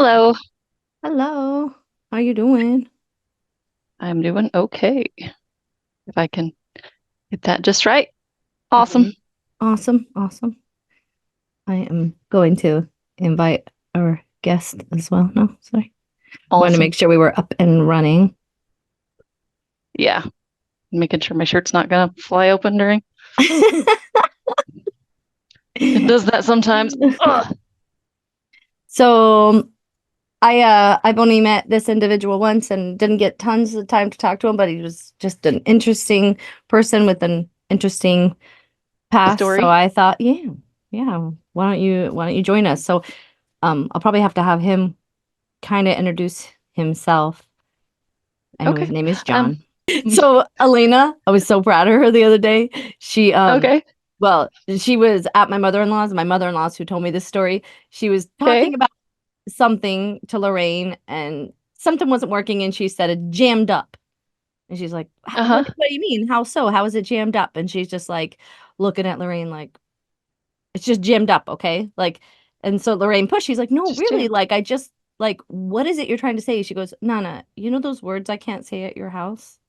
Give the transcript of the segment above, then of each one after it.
Hello. Hello. How you doing? I'm doing okay. If I can get that just right. Awesome. Okay. Awesome. Awesome. I am going to invite our guest as well. No, sorry. Want to Awesome. make sure we were up and running. Yeah. Making sure my shirt's not gonna fly open during. It does that sometimes. Ugh. So I've only met this individual once and didn't get tons of time to talk to him, but he was just an interesting person with an interesting past. So Story. I thought, yeah, why don't you join us? So I'll probably have to have him kind of introduce himself. I know his Okay. name is Um, John. So Elena, I was so proud of her the other day. She okay. well, she was at my mother-in-law's, and my mother-in-law's who told me this story. She was Okay. talking about something to Lorraine and something wasn't working and she said it jammed up. And she's like, Uh-huh. what do you mean? How so? How is it jammed up? And she's just like looking at Lorraine like it's just jammed up, okay? Like, and so Lorraine pushed, she's like, no, Just really, jammed. like I just like, what is it you're trying to say? She goes, Nana, you know those words I can't say at your house?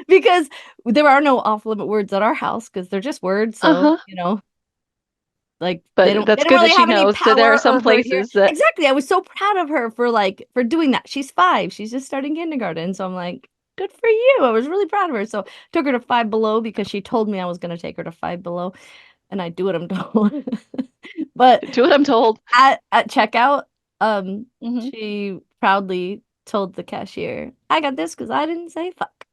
Because there are no off-limit words at our house because they're just words. So, Uh-huh. like But they that's don't good that really she have any knows that there are power some or hurt here. places that Exactly. I was so proud of her for for doing that. She's 5. She's just starting kindergarten. So I'm like, good for you. I was really proud of her. So took her to Five Below because she told me I was going to take her to Five Below and I do what I'm told. But do what I'm told. at checkout, Hmm. she proudly told the cashier, I got this because I didn't say fuck.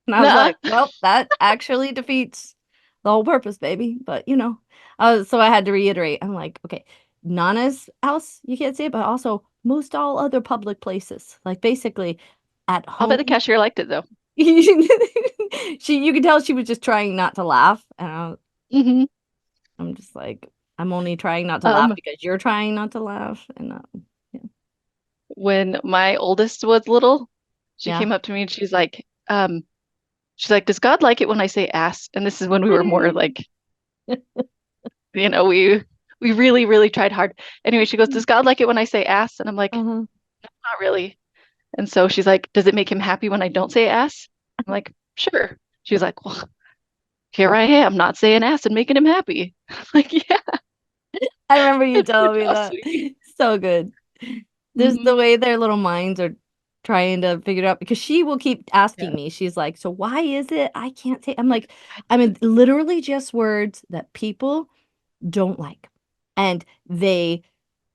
And I was Nuh-uh. like, well, that actually defeats the whole purpose, baby. But so I had to reiterate. I'm like, okay, Nana's house, you can't say it, but also most all other public places. Like basically at I'll bet the home. cashier liked it though. You could tell she was just trying not to laugh. And Hmm. I'm just like, I'm only trying not to laugh Um, because you're trying not to laugh. And yeah. when my oldest was little, she Yeah. came up to me and she's like, does God like it when I say ass? And this is when we were more like, we really, really tried hard. Anyway, she goes, does God like it when I say ass? And I'm like, Uh-huh. not really. And so she's like, does it make him happy when I don't say ass? I'm like, sure. She's like, well, here I am not saying ass and making him happy. I'm like, yeah, I remember you good telling me job, that. sweetie. So good. There's Hmm. the way their little minds are trying to figure it out because she will keep Yeah. asking me. She's like, "So why is it I can't say?" I'm like, I mean, literally just words that people don't like. And they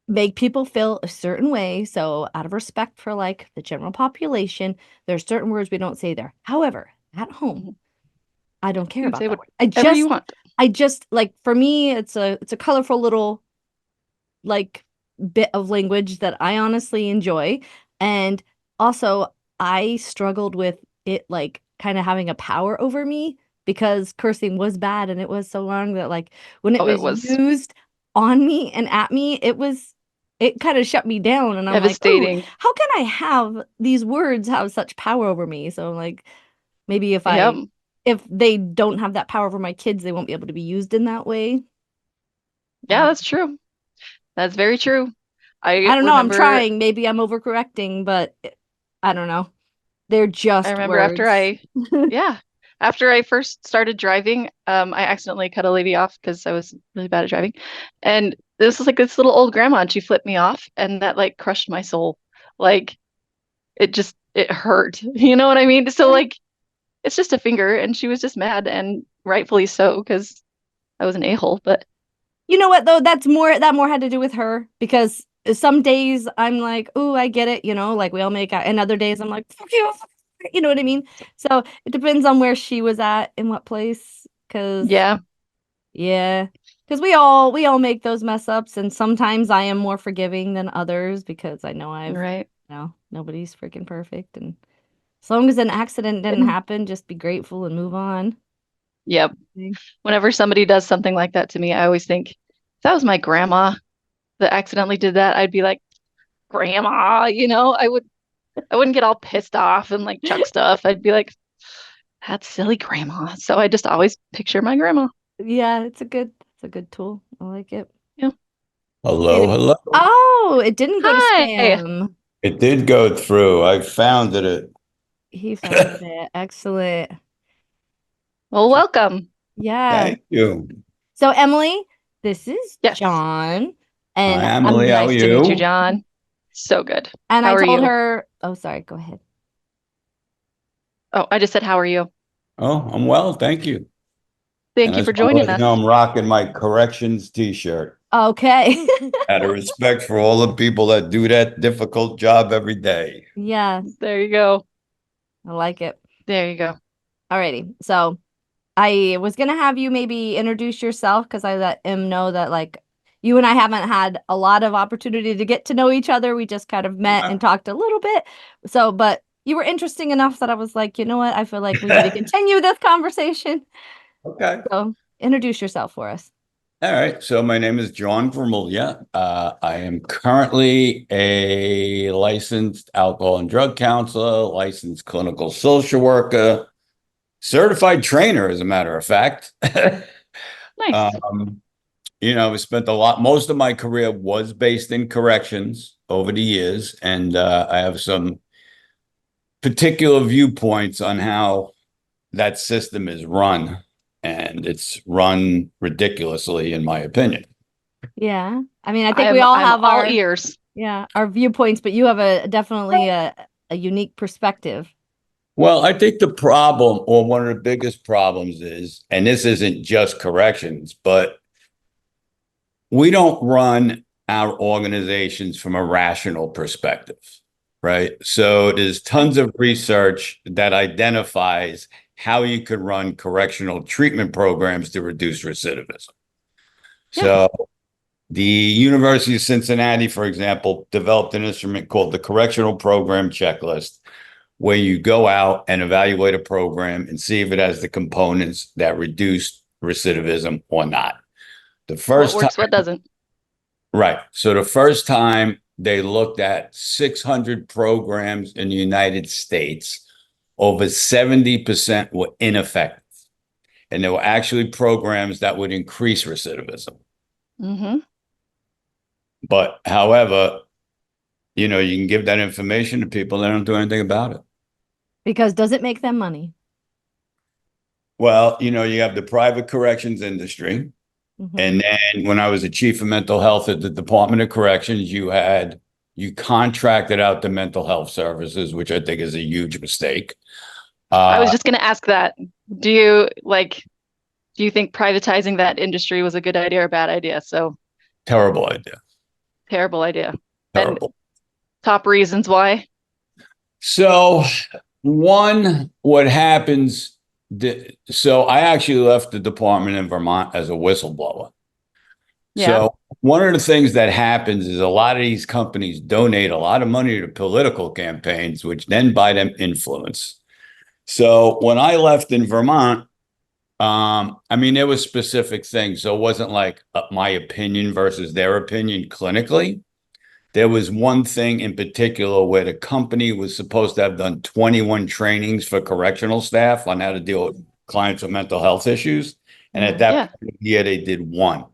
make people feel a certain way. So, out of respect for like the general population, there's certain words we don't say there. However, at home, Hmm. I don't care You can about say that word. whatever you want. I just like for me, it's a colorful little like bit of language that I honestly enjoy. And also, I struggled with it like kind of having a power over me because cursing was bad and it was so long that like when it Oh, it was was used on me and at me, it kind of shut me down. And I'm like, oh, devastating. how can I have these words have such power over me? So like maybe Yep. if they don't have that power over my kids, they won't be able to be used in that way. Yeah, that's true. That's very true. I I don't know. I'm remember trying. Maybe I'm overcorrecting, but I don't know. They're I just remember words. yeah, after I first started driving, I accidentally cut a lady off because I was really bad at driving. And this was like this little old grandma, and she flipped me off, and that like crushed my soul. Like it hurt. You know what I mean? So like it's just a finger, and she was just mad, and rightfully so, because I was an a-hole. But You know what though? That more had to do with her because some days I'm like, "Ooh, I get it," like we all make out, and other days I'm like, "Fuck you." You know what I mean? So it depends on where she was at in what place. yeah, Yeah, because we all make those mess ups, and sometimes I am more forgiving than others because I know right. nobody's freaking perfect, and as long as an accident didn't And happen, just be grateful and move on. yep. Whenever somebody does something like that to me, I always think, if that was my grandma that accidentally did that, I'd be like, Grandma, I wouldn't get all pissed off and like chuck stuff. I'd be like, that's silly grandma. So I just always picture my grandma. Yeah, it's a good tool. I like it. Yeah. Did Hello, it? hello. Oh, it didn't go to Hi. spam. It did go through. I found it. He found it. Excellent. Well, welcome. Yeah. Thank you. So, Emily, this is Yes. John, and Hi, I'm Emily. How are Nice to meet you, you? John. So good. and How I are told you? her, oh, sorry, go ahead. Oh, I just said, how are you? Oh, I'm well. Thank you. And Thank I you just for want to joining let you know us. I'm rocking my corrections t-shirt. Okay. Out of respect for all the people that do that difficult job every day. Yes, There you go. I like it. There you go. Alrighty. So, I was gonna have you maybe introduce yourself because I let him know that like you and I haven't had a lot of opportunity to get to know each other. We just kind of met and talked a little bit. So, but you were interesting enough that I was like, you know what? I feel like we need to continue this conversation. Okay. So, introduce yourself for us. All right. So my name is John Gramuglia. I am currently a licensed alcohol and drug counselor, licensed clinical social worker, certified trainer, as a matter of fact. Nice. um, we spent most of my career was based in corrections over the years, and I have some particular viewpoints on how that system is run, and it's run ridiculously, in my opinion. Yeah. I mean, I think we all I'm have all our ears. yeah, our viewpoints, but you have a definitely a unique perspective. Well, I think the problem, or one of the biggest problems is, and this isn't just corrections, but we don't run our organizations from a rational perspective, right? So there's tons of research that identifies how you could run correctional treatment programs to reduce recidivism. Yeah. So the University of Cincinnati, for example, developed an instrument called the Correctional Program Checklist, where you go out and evaluate a program and see if it has the components that reduce recidivism or not. The What first time, works, what doesn't. right. So the first time they looked at 600 programs in the United States, over 70% were ineffective. And there were actually programs that would increase recidivism. Mm-hmm. But however, you can give that information to people, they don't do anything about it. Because does it make them money? Well, you have the private corrections industry. Hmm. And then when I was the chief of mental health at the Department of Corrections, you contracted out the mental health services, which I think is a huge mistake. I was Uh, just going to ask that. Do you do you think privatizing that industry was a good idea or a bad idea? So Terrible idea. terrible idea. And Terrible. top reasons why? So one, what happens, so I actually left the department in Vermont as a whistleblower. Yeah. So one of the things that happens is a lot of these companies donate a lot of money to political campaigns, which then buy them influence. So when I left in Vermont, I mean, there was specific things. So it wasn't like my opinion versus their opinion clinically. There was one thing in particular where the company was supposed to have done 21 trainings for correctional staff on how to deal with clients with mental health issues. And at that Yeah. point of the year, they did one.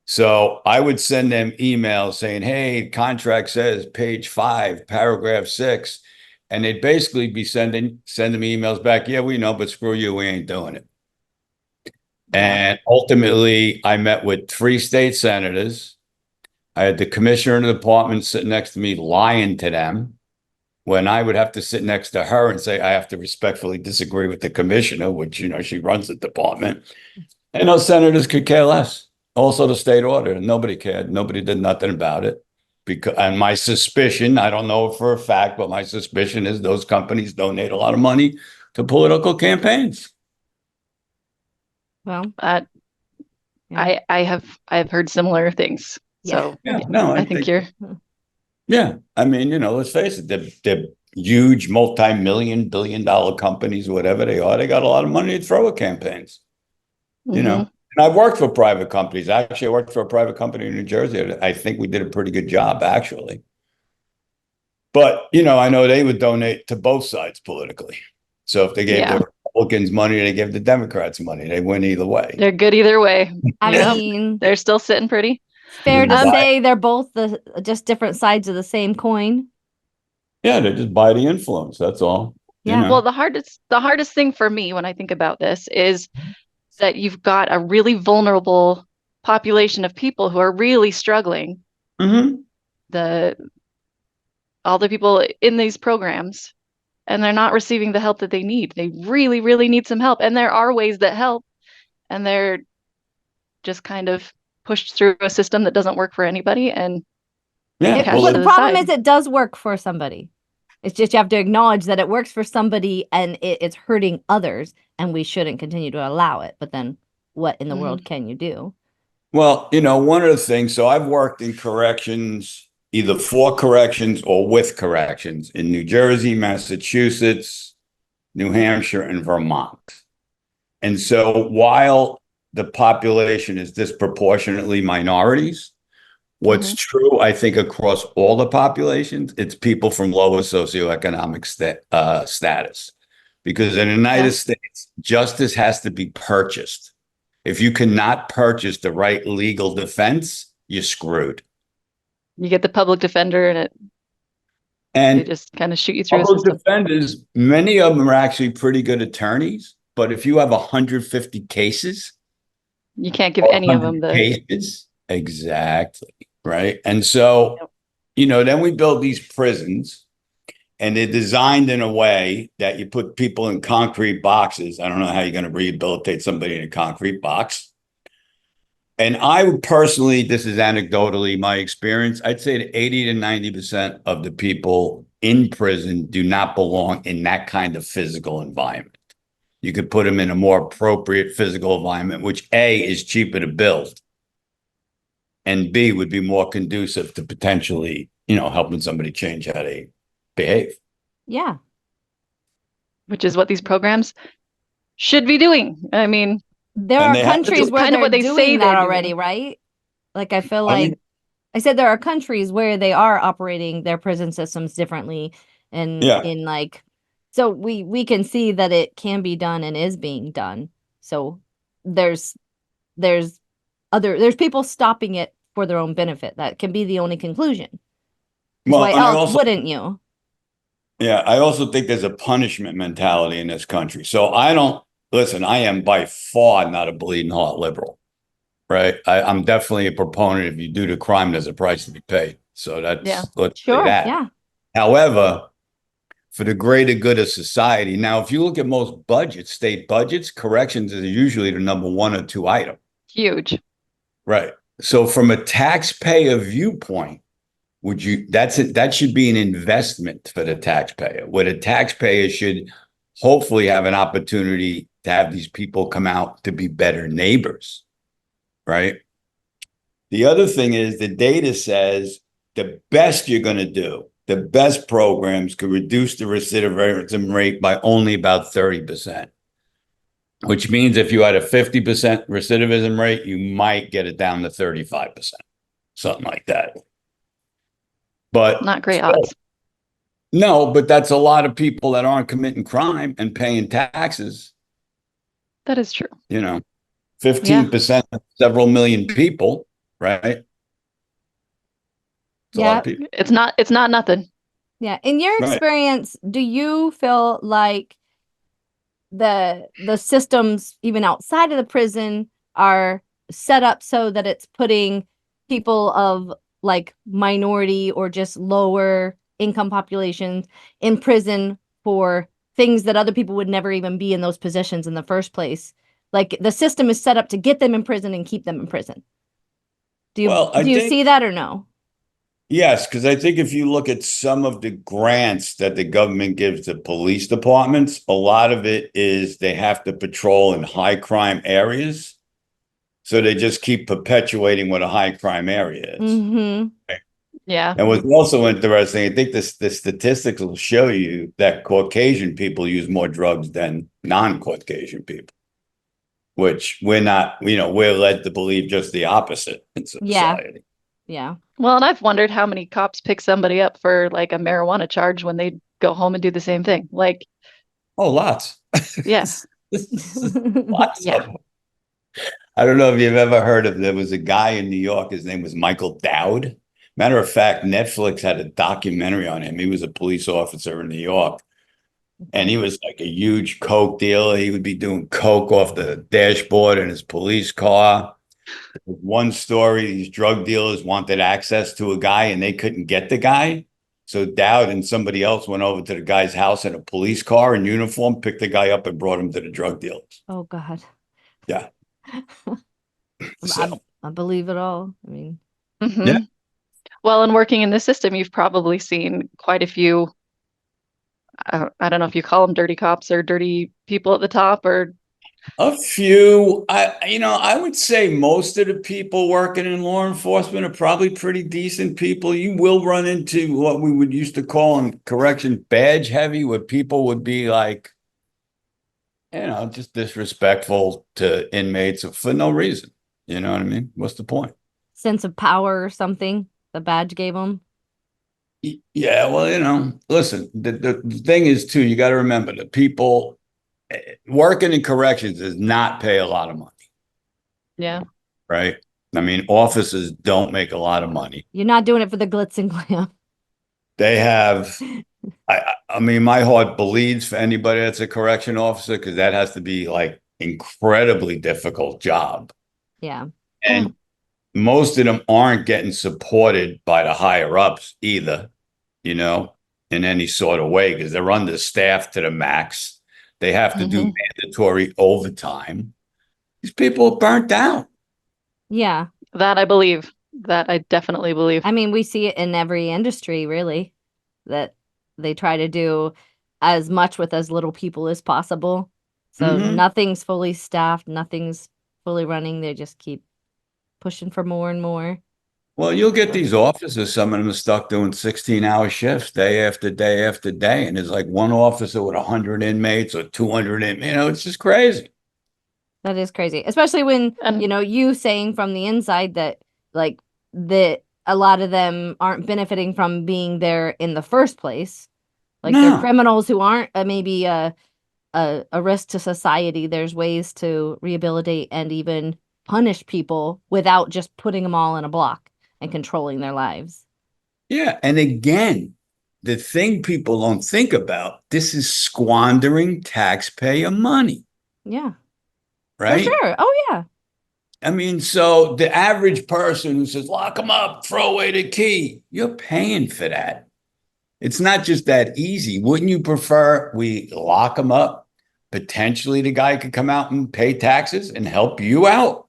So I would send them emails saying, hey, contract says page 5, paragraph 6. And they'd basically be sending me emails back. Yeah, we know, but screw you. We ain't doing it. Yeah. And ultimately, I met with 3 state senators. I had the commissioner in the department sitting next to me lying to them when I would have to sit next to her and say, I have to respectfully disagree with the commissioner, which, she runs the department. And those senators could care less. Also, the state order, nobody cared. Nobody did nothing about it. And my suspicion, I don't know for a fact, but my suspicion is those companies donate a lot of money to political campaigns. Well, Uh, yeah. I have heard similar things. Yeah. So Yeah, yeah, no, I I think think, you're yeah. I mean, let's face it, they're huge multi-million, billion-dollar companies, whatever they are. They got a lot of money to throw at campaigns. hmm And I've worked for private companies. Actually, I worked for a private company in New Jersey. I think we did a pretty good job, actually. But, I know they would donate to both sides politically. So if they gave Yeah. the Republicans money, they give the Democrats money. They win either way. They're good either way. I Yeah. mean, They're still sitting pretty. Fair to Buy- say they're both just different sides of the same coin. Yeah, they just buy the influence. That's all. Yeah. Well, the hardest thing for me when I think about this is that you've got a really vulnerable population of people who are really struggling. Hmm. The all the people in these programs, and they're not receiving the help that they need. They really, really need some help. And there are ways that help, and they're just kind of pushed through a system that doesn't work for anybody and Yeah. cast Well, Well, to the the problem side. is it does work for somebody. It's just you have to acknowledge that it works for somebody and it's hurting others, and we shouldn't continue to allow it. But then what in the world Mhm. can you do? well, one of the things, so I've worked in corrections, either for corrections or with corrections in New Jersey, Massachusetts, New Hampshire, and Vermont. And so while the population is disproportionately minorities, what's Mhm. true, I think, across all the populations, it's people from lower socioeconomic status. Because in the Yeah. United States, justice has to be purchased. If you cannot purchase the right legal defense, you're screwed. You get the public defender and they And just kind of shoot you through a public system. defenders, many of them are actually pretty good attorneys. But if you have 150 cases, You can't give or any of them 100 the. cases, exactly, right? And so, Yep. then we build these prisons, and they're designed in a way that you put people in concrete boxes. I don't know how you're going to rehabilitate somebody in a concrete box. And I would personally, this is anecdotally my experience, I'd say that 80 to 90% of the people in prison do not belong in that kind of physical environment. You could put them in a more appropriate physical environment, which A, is cheaper to build, and B, would be more conducive to potentially, helping somebody change how they behave. Yeah. Which is what these programs should be doing. I mean, There And are they have that's countries to. where kind of they're what they say doing that they're already, doing. right? Like I feel I like mean, I said there are countries where they are operating their prison systems differently and yeah. in like so we can see that it can be done and is being done. So there's there's there's people stopping it for their own benefit. That can be the only conclusion. Because Well, why and I else also, wouldn't you? yeah, I also think there's a punishment mentality in this country. So I don't, listen, I am by far not a bleeding heart liberal, right? I'm definitely a proponent. If you do the crime, there's a price to be paid. So Yeah. let's say Sure, that. yeah. However, for the greater good of society, now, if you look at most budgets, state budgets, corrections is usually the number one or two item. Huge. Right. So from a taxpayer viewpoint, that should be an investment for the taxpayer, where the taxpayer should hopefully have an opportunity to have these people come out to be better neighbors, right? The other thing is the data says the best you're going to do, the best programs could reduce the recidivism rate by only about 30%, which means if you had a 50% recidivism rate, you might get it down to 35%, something like that. But Not great still, odds. no, but that's a lot of people that aren't committing crime and paying taxes. That is true. You know, Yeah. 15% of several million people, right? It's a lot Yeah. of people. It's not nothing. Yeah. In your Right. experience, do you feel like the systems even outside of the prison are set up so that it's putting people of like minority or just lower income populations in prison for things that other people would never even be in those positions in the first place? Like the system is set up to get them in prison and keep them in prison. Well, I Do you think, see that or no? yes, because I think if you look at some of the grants that the government gives to police departments, a lot of it is they have to patrol in high crime areas. So they just keep perpetuating what a high crime area is. Mm-hmm. Yeah. And what's also interesting, I think the statistics will show you that Caucasian people use more drugs than non-Caucasian people, which we're not, we're led to believe just the opposite in Yeah. society. Yeah. Well, and I've wondered how many cops pick somebody up for like a marijuana charge when they go home and do the same thing. Like, Oh, lots. yeah, Lots of yeah. them. I don't know if you've ever heard of, there was a guy in New York, his name was Michael Dowd. Matter of fact, Netflix had a documentary on him. He was a police officer in New York, and he was like a huge coke dealer. He would be doing coke off the dashboard in his police car. One story, these drug dealers wanted access to a guy and they couldn't get the guy. So Dowd and somebody else went over to the guy's house in a police car in uniform, picked the guy up and brought him to the drug dealers. Oh God. Yeah. I, So, I believe it all. I mean, yeah, Well, and working in this system, you've probably seen quite a few. I don't know if you call them dirty cops or dirty people at the top, or a few. I would say most of the people working in law enforcement are probably pretty decent people. You will run into what we would used to call in correction badge heavy, where people would be like, just disrespectful to inmates for no reason. You know what I mean? What's the point? sense of power or something the badge gave them. Yeah, well, listen, the thing is too, you got to remember the people working in corrections does not pay a lot of money, yeah. right? I mean, officers don't make a lot of money. You're not doing it for the glitz and glam. They have, I mean, my heart bleeds for anybody that's a correction officer because that has to be like incredibly difficult job. Yeah. And most of them aren't getting supported by the higher ups either, in any sort of way because they're understaffed to the max. They have to do mandatory overtime. These people are burnt out. Yeah. That I believe. That I definitely believe. I mean, we see it in every industry, really, that they try to do as much with as little people as possible. So nothing's fully staffed, nothing's fully running. They just keep pushing for more and more. Well, you'll get these officers, some of them are stuck doing 16-hour shifts day after day after day. And there's like one officer with 100 inmates or 200 inmates. It's just crazy. That is crazy, especially when, And you saying from the inside that like that a lot of them aren't benefiting from being there in the first place. Like they're No. criminals who aren't maybe a risk to society. There's ways to rehabilitate and even punish people without just putting them all in a block and controlling their lives. Yeah. And again, the thing people don't think about, this is squandering taxpayer money, Yeah, for right? sure. Oh yeah. I mean, so the average person who says, lock them up, throw away the key, you're paying for that. It's not just that easy. Wouldn't you prefer we lock them up? Potentially the guy could come out and pay taxes and help you out.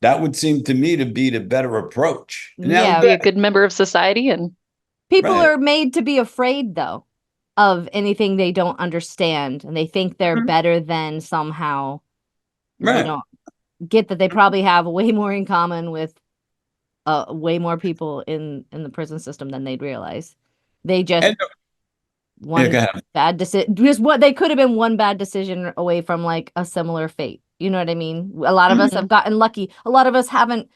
That would seem to me to be the better approach. Now, Yeah. be a good member of society and People right. are made to be afraid though of anything they don't understand, and they think they're better than somehow. They Right. don't get that they probably have way more in common with way more people in the prison system than they'd realize. They just And, one bad decision, just what they could have been one bad decision away from like a similar fate. You know what I mean? A lot of us have gotten lucky. A lot of us haven't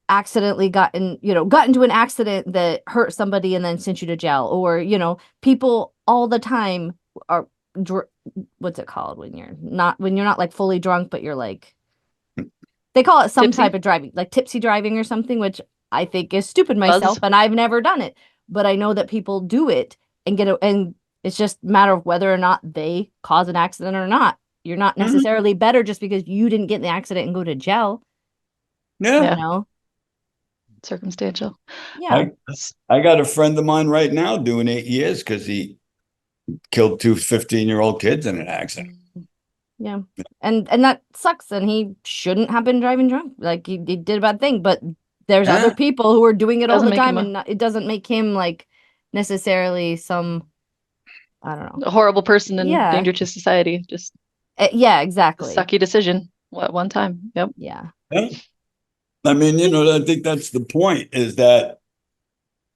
accidentally gotten into an accident that hurt somebody and then sent you to jail, or people all the time are what's it called when you're not like fully drunk, but you're like, they call it some tipsy. type of driving, like tipsy driving or something, which I think is stupid myself. Buzz. And I've never done it, but I know that people do it and and it's just a matter of whether or not they cause an accident or not. You're not necessarily better just because you didn't get in the accident and go to jail. Yeah. Circumstantial. Yeah. I got a friend of mine right now doing 8 years because he killed two 15-year-old kids in an accident. Yeah. And that sucks. And he shouldn't have been driving drunk. Like he did a bad thing, but there's other people who are doing it all the time, and it doesn't make him like necessarily some, I don't know, a horrible person and danger to society. Just yeah, exactly. sucky decision. What one time? Yep. Yeah. I mean, I think that's the point, is that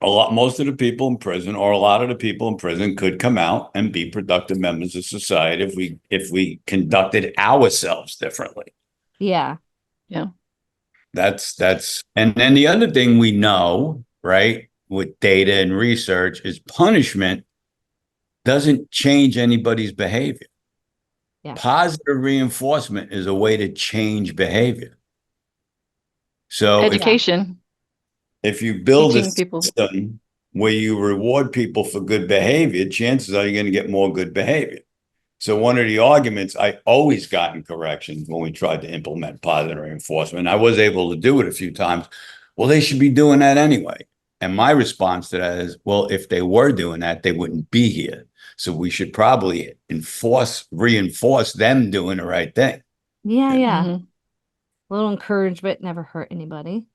most of the people in prison, or a lot of the people in prison, could come out and be productive members of society if we conducted ourselves differently. Yeah. Yeah. And then the other thing we know, right, with data and research, is punishment doesn't change anybody's behavior. Yeah. Positive reinforcement is a way to change behavior. So Education, if you build a teaching people. system where you reward people for good behavior, chances are you're going to get more good behavior. So one of the arguments I always got in corrections when we tried to implement positive reinforcement, I was able to do it a few times. Well, they should be doing that anyway. And my response to that is, well, if they were doing that, they wouldn't be here. So we should probably reinforce them doing the right thing. Yeah, yeah. Mhm. A little encouragement never hurt anybody.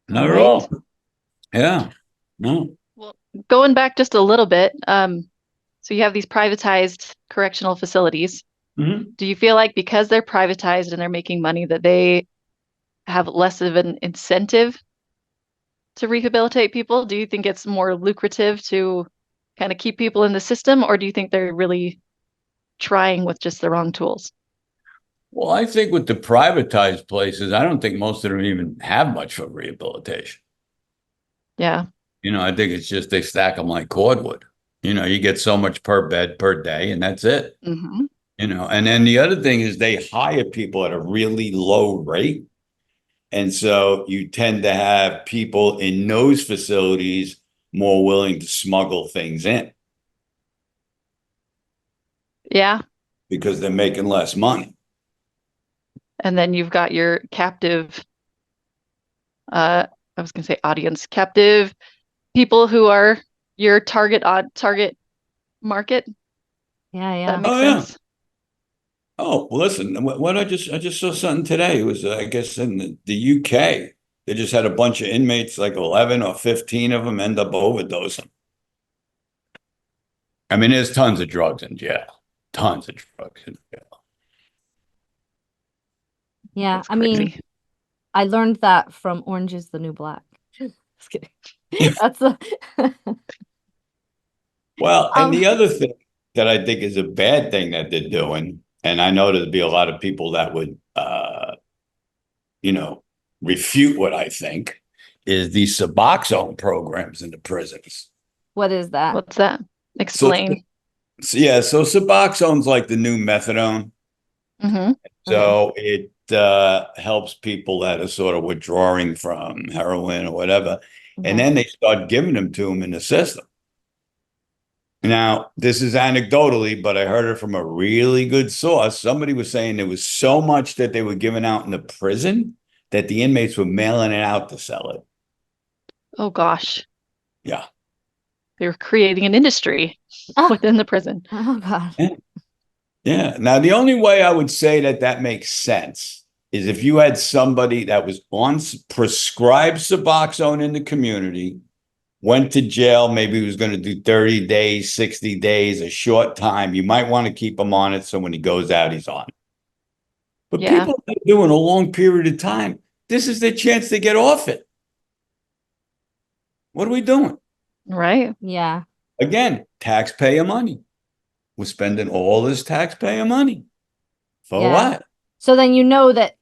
Not at Right. all. Yeah. No. Well, going back just a little bit, so you have these privatized correctional facilities. Mhm. Do you feel like because they're privatized and they're making money that they have less of an incentive to rehabilitate people? Do you think it's more lucrative to kind of keep people in the system, or do you think they're really trying with just the wrong tools? Well, I think with the privatized places, I don't think most of them even have much for rehabilitation. Yeah. I think it's just they stack them like cordwood. You get so much per bed per day, and that's it. Hmm. And then the other thing is they hire people at a really low rate. And so you tend to have people in those facilities more willing to smuggle things in Yeah. because they're making less money. And then you've got your captive, I was going to say audience, captive people who are your target market. Yeah, That yeah. makes Oh, yeah. sense. Oh, well, listen, what I just saw something today. It was, I guess, in the UK. They just had a bunch of inmates, like 11 or 15 of them end up overdosing. I mean, there's tons of drugs in jail. Tons of drugs in jail. Yeah. That's I mean, crazy. I learned that from Orange is the New Black. Just kidding. That's a Well, and um the other thing that I think is a bad thing that they're doing, and I know there'd be a lot of people that would, you know, refute what I think, is these Suboxone programs in the prisons. what is that? What's that? So, Explain. yeah, so Suboxone's like the new methadone. Hmm. Okay. So it helps people that are sort of withdrawing from heroin or whatever. And Okay. then they start giving them to them in the system. Now, this is anecdotally, but I heard it from a really good source. Somebody was saying there was so much that they were giving out in the prison that the inmates were mailing it out to sell it. Oh gosh, Yeah. they were creating an industry Ah, within the prison. oh God. Yeah. Yeah. Now, the only way I would say that that makes sense is if you had somebody that was on prescribed Suboxone in the community, went to jail, maybe he was going to do 30 days, 60 days, a short time. You might want to keep him on it so when he goes out, he's on it. But Yeah, people are doing a long period of time. This is their chance to get off it. What are we doing? right. Yeah. Again, taxpayer money. We're spending all this taxpayer money. For Yeah. what? So then you know that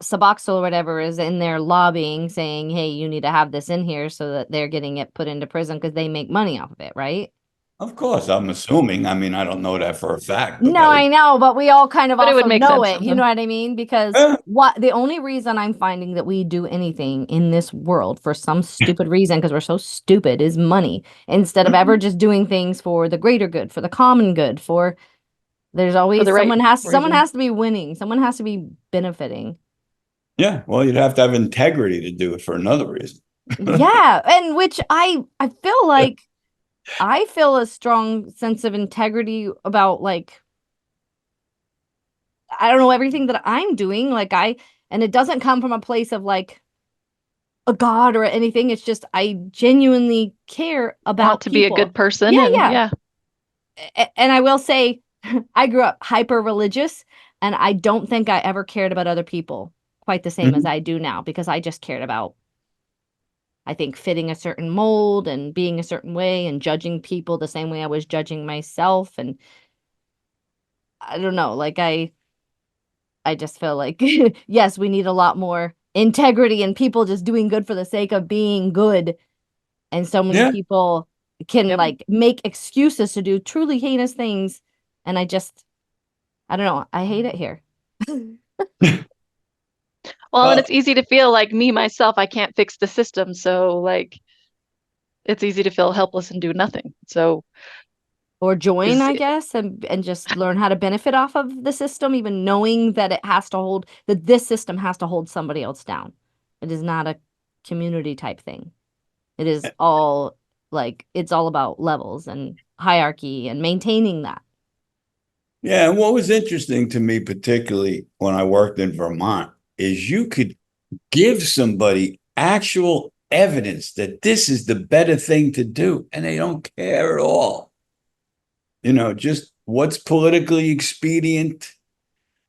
Suboxone or whatever is in there lobbying saying, hey, you need to have this in here so that they're getting it put into prison because they make money off of it, right? Of course, I'm assuming. I mean, I don't know that for a fact, but No, that I would. know, but we all kind of But it would also make know sense it. You know sometimes. what I mean? Because Yeah. what the only reason I'm finding that we do anything in this world for some stupid reason, because we're so stupid, is money instead of ever just doing things for the greater good, for the common good, for there's For always the right someone reason. has to be winning, someone has to be benefiting. Yeah, well, you'd have to have integrity to do it for another reason. Yeah, and which I feel like I feel a strong sense of integrity about like I don't know everything that I'm doing and it doesn't come from a place of like a god or anything. It's just I genuinely care Want about to be a people. good person Yeah, and yeah. yeah. And I will say I grew up hyper religious and I don't think I ever cared about other people quite the same as Mhm. I do now because I just cared about I think fitting a certain mold and being a certain way and judging people the same way I was judging myself and I don't know, like I just feel like yes, we need a lot more integrity and people just doing good for the sake of being good. And so many Yeah, people can Yep. like make excuses to do truly heinous things. And I just I don't know. I hate it here. Well, and Well, it's easy to feel like me myself, I can't fix the system. So like it's easy to feel helpless and do nothing. So Or join, is I guess, and just learn how to benefit off of the system, even knowing that it has to hold that this system has to hold somebody else down. It is not a community type thing. It is all like it's all about levels and hierarchy and maintaining that. yeah, and what was interesting to me, particularly when I worked in Vermont, is you could give somebody actual evidence that this is the better thing to do, and they don't care at all. Just what's politically expedient,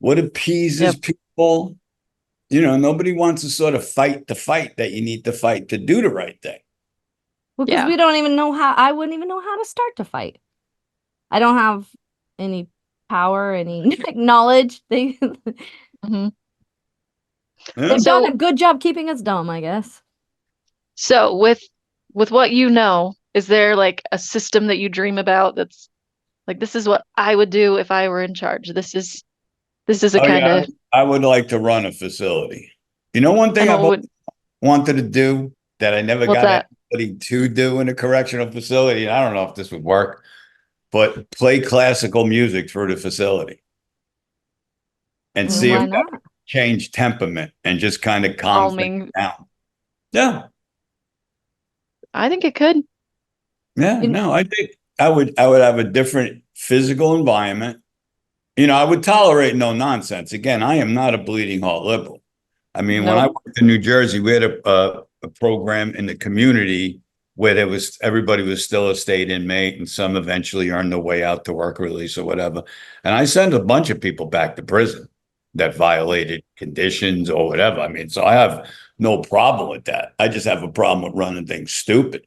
what appeases yep. people. Nobody wants to sort of fight the fight that you need to fight to do the right thing. Well, because Yeah. we don't even know how, I wouldn't even know how to start to fight. I don't have any power, any knowledge. Hmm. Yeah. They've done a So good job keeping us dumb, I guess. so with what you know, is there like a system that you dream about that's like this is what I would do if I were in charge. This is a Oh kind yeah, of I would like to run a facility. One thing and I've what always would wanted to do that I never what's got that? anybody to do in a correctional facility, and I don't know if this would work, but play classical music through the facility and And see if why that not? change temperament and just kind of calm things Calming. down. Yeah. I think it could. Yeah, You no, I think I would have a different physical environment. I would tolerate no nonsense. Again, I am not a bleeding heart liberal. I mean, when I Nope. worked in New Jersey, we had a program in the community where everybody was still a state inmate, and some eventually earned their way out to work release or whatever. And I sent a bunch of people back to prison that violated conditions or whatever. I mean, so I have no problem with that. I just have a problem with running things stupid,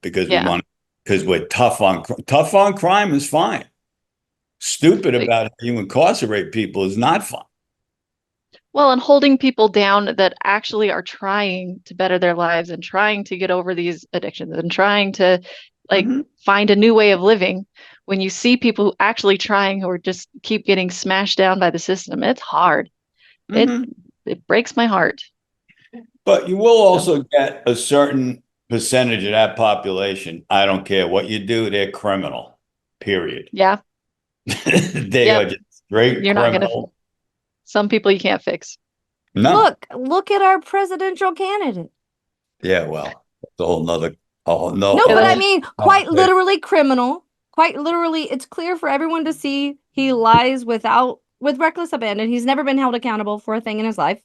because Yeah. we're tough on crime is fine. Stupid Like, about how you incarcerate people is not fun. well, and holding people down that actually are trying to better their lives and trying to get over these addictions and trying to like Hmm. find a new way of living. When you see people who actually trying who are just keep getting smashed down by the system, it's hard. It Hmm. it breaks my heart. But you will So also get a certain percentage of that population. I don't care what you do, they're criminal, period. yeah, They are yep. just straight You're not gonna. criminal. Some people you can't fix. No. look at our presidential candidate. Yeah, well, it's a whole nother, oh, no, No, Yeah, but I oh, mean, quite literally criminal. Quite literally, it's clear for everyone to see he lies with reckless abandon. He's never been held accountable for a thing in his life.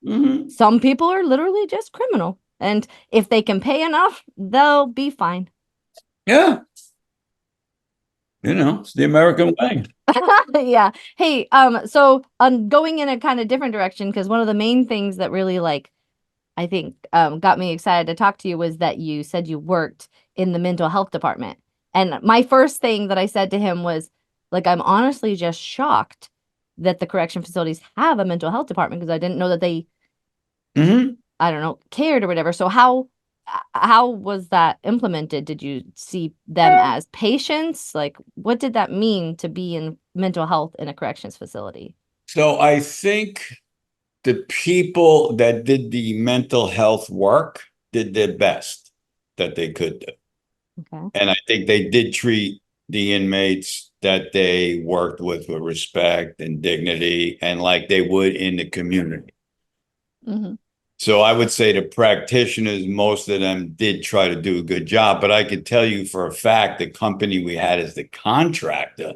hmm. Some people are literally just criminal. And if they can pay enough, they'll be fine. Yeah, it's the American way. Yeah. Hey, so going in a kind of different direction, because one of the main things that really I think got me excited to talk to you was that you said you worked in the mental health department. And my first thing that I said to him was like, I'm honestly just shocked that the correction facilities have a mental health department because I didn't know that they, Hmm. I don't know, cared or whatever. So how was that implemented? Did you see them as patients? Like, what did that mean to be in mental health in a corrections facility? So I think the people that did the mental health work did their best that they could do. Okay. And I think they did treat the inmates that they worked with respect and dignity and like they would in the community. Hmm. So I would say the practitioners, most of them did try to do a good job, but I could tell you for a fact the company we had as the contractor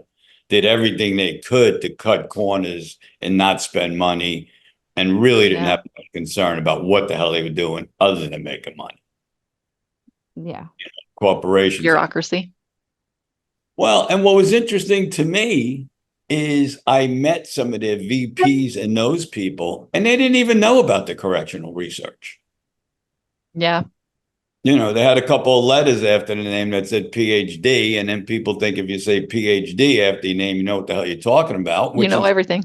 did everything they could to cut corners and not spend money and really didn't Yeah. have much concern about what the hell they were doing other than making money. Yeah. Corporations. Bureaucracy. Well, and what was interesting to me is I met some of their VPs and those people, and they didn't even know about the correctional research. Yeah. They had a couple of letters after the name that said PhD, and then people think if you say PhD after your name, you know what the hell you're talking about, You which know is, everything.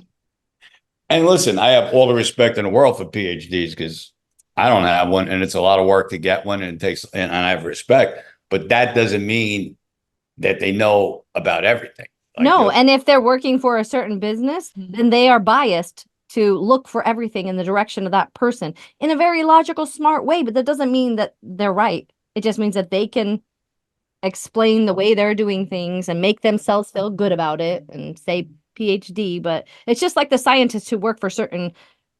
and listen, I have all the respect in the world for PhDs because I don't have one, and it's a lot of work to get one, and it takes, and I have respect, but that doesn't mean that they know about everything. No, and if they're working for a certain business, Mhm. then they are biased to look for everything in the direction of that person in a very logical, smart way. But that doesn't mean that they're right. It just means that they can explain the way they're doing things and make themselves feel good about it and say PhD. But it's just like the scientists who work for certain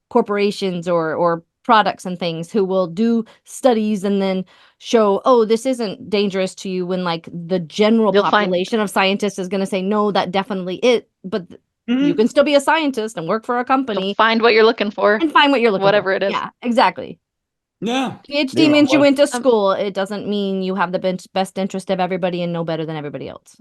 corporations or products and things who will do studies and then show, oh, this isn't dangerous to you, when like the general You'll find population of scientists is going to say, no, that definitely is. But you Mhm. can still be a scientist and work for a you'll company find what you're looking for, and find what you're looking for. whatever it is. Yeah, exactly. Yeah. PhD You know means you what? went to Um, school. It doesn't mean you have the best interest of everybody and know better than everybody else.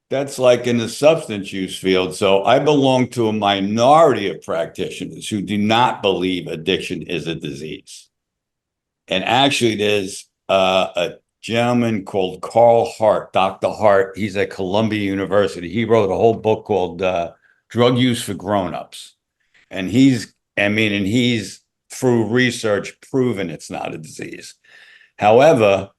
That's like in the substance use field. So I belong to a minority of practitioners who do not believe addiction is a disease. And actually, there's a gentleman called Carl Hart, Dr. Hart. He's at Columbia University. He wrote a whole book called Drug Use for Grown-Ups. And he's through research proven it's not a disease. However,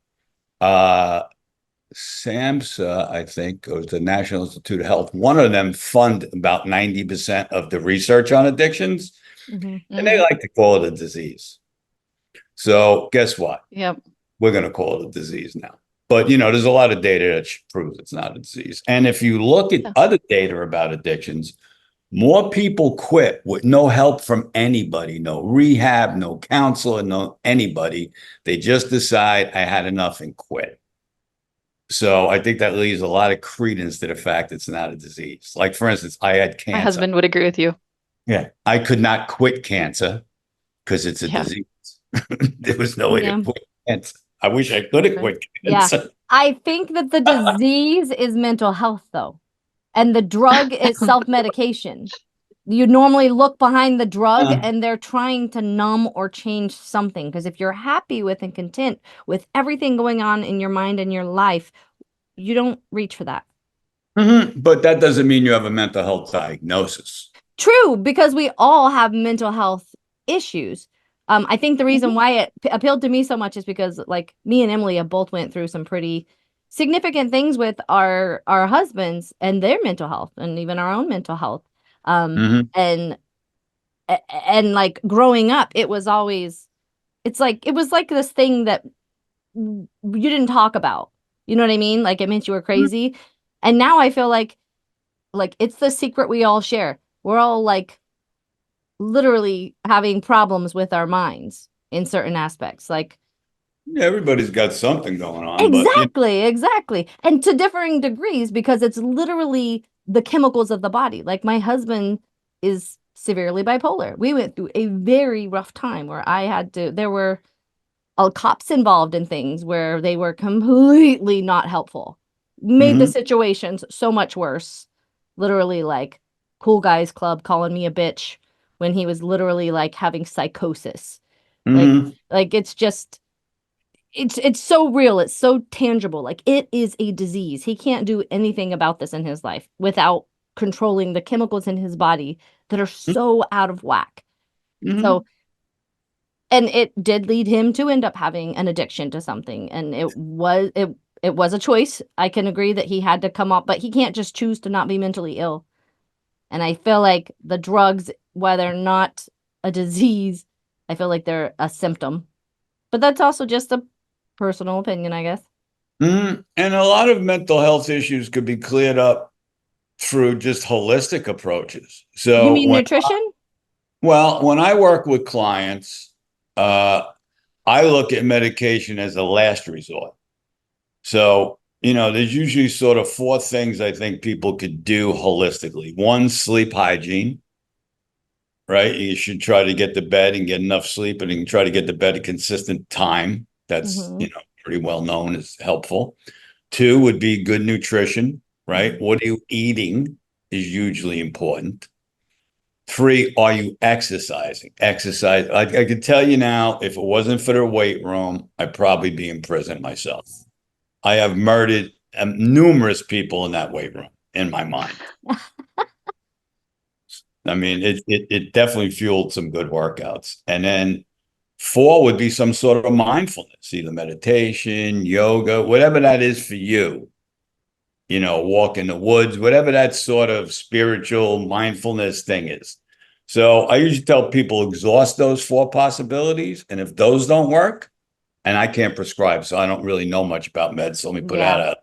SAMHSA, I think, or the National Institute of Health, one of them fund about 90% of the research on addictions, Mhm. and they like to call it a disease. So guess what? Yep. We're going to call it a disease now. But, there's a lot of data that proves it's not a disease. And if you look at Yeah. other data about addictions, more people quit with no help from anybody, no rehab, no counselor, no anybody. They just decide I had enough and quit. So I think that leaves a lot of credence to the fact it's not a disease. Like, for instance, I had My cancer. husband would agree with you. Yeah. I could not quit cancer because it's a Yeah. disease. There was no way to Yeah. quit cancer. I wish I could have quit Yeah. cancer. I think that the disease is mental health, though, and the drug is self-medication. You normally look behind the drug Uh, and they're trying to numb or change something. Because if you're happy with and content with everything going on in your mind and your life, you don't reach for that. But that doesn't mean you have a mental health diagnosis. True, because we all have mental health issues. I think the reason why it appealed to me so much is because, like, me and Emily have both went through some pretty significant things with our husbands and their mental health, and even our own mental health. Mhm. And like growing up, it was always, it's like it was like this thing that you didn't talk about. You know what I mean? Like it meant you were crazy. And now I feel like it's the secret we all share. We're all like literally having problems with our minds in certain aspects. Like Yeah, everybody's got something going on, but exactly. And to differing degrees, because it's literally the chemicals of the body. Like my husband is severely bipolar. We went through a very rough time where there were cops involved in things where they were completely not helpful. Made the Mhm. situations so much worse. Literally, like, cool guys club calling me a bitch when he was literally like having psychosis. Like, Mhm. it's just it's so real. It's so tangible. Like it is a disease. He can't do anything about this in his life without controlling the chemicals in his body that are so out of whack. So, Mhm. and it did lead him to end up having an addiction to something, and it was a choice. I can agree that he had to come up, but he can't just choose to not be mentally ill. And I feel like the drugs, while they're not a disease, I feel like they're a symptom. But that's also just a personal opinion, I guess. And a lot of mental health issues could be cleared up through just holistic approaches. You So mean nutrition? when I work with clients, uh, I look at medication as a last resort. So, there's usually sort of four things I think people could do holistically. One, sleep hygiene, right? You should try to get to bed and get enough sleep, and you can try to get to bed a consistent time. That's, Hmm. pretty well known as helpful. Two would be good nutrition, right? Hmm. What are you eating is hugely important. Three, are you exercising? Exercise. I could tell you now, if it wasn't for the weight room, I'd probably be in prison myself. I have murdered numerous people in that weight room in my mind. I mean, it definitely fueled some good workouts. And then four would be some sort of mindfulness, either meditation, yoga, whatever that is for you. walk in the woods, whatever that sort of spiritual mindfulness thing is. So I usually tell people exhaust those 4 possibilities. And if those don't work, and I can't prescribe, so I don't really know much about meds. So let me put that out.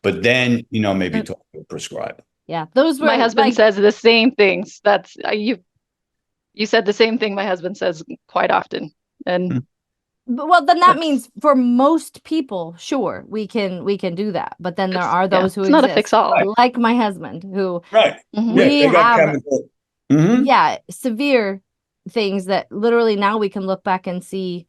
But then, maybe talk to a prescriber. Yeah, those were My husband like, says the same things. That's you said the same thing my husband says quite often. And well, then that that's means for most people, sure, we can do that. But then there are yeah, those who it's not a fix exist, all. Right. like my husband, who Right. Hmm. Yeah, we they got have, chemical. Mhm. yeah, severe things that literally now we can look back and see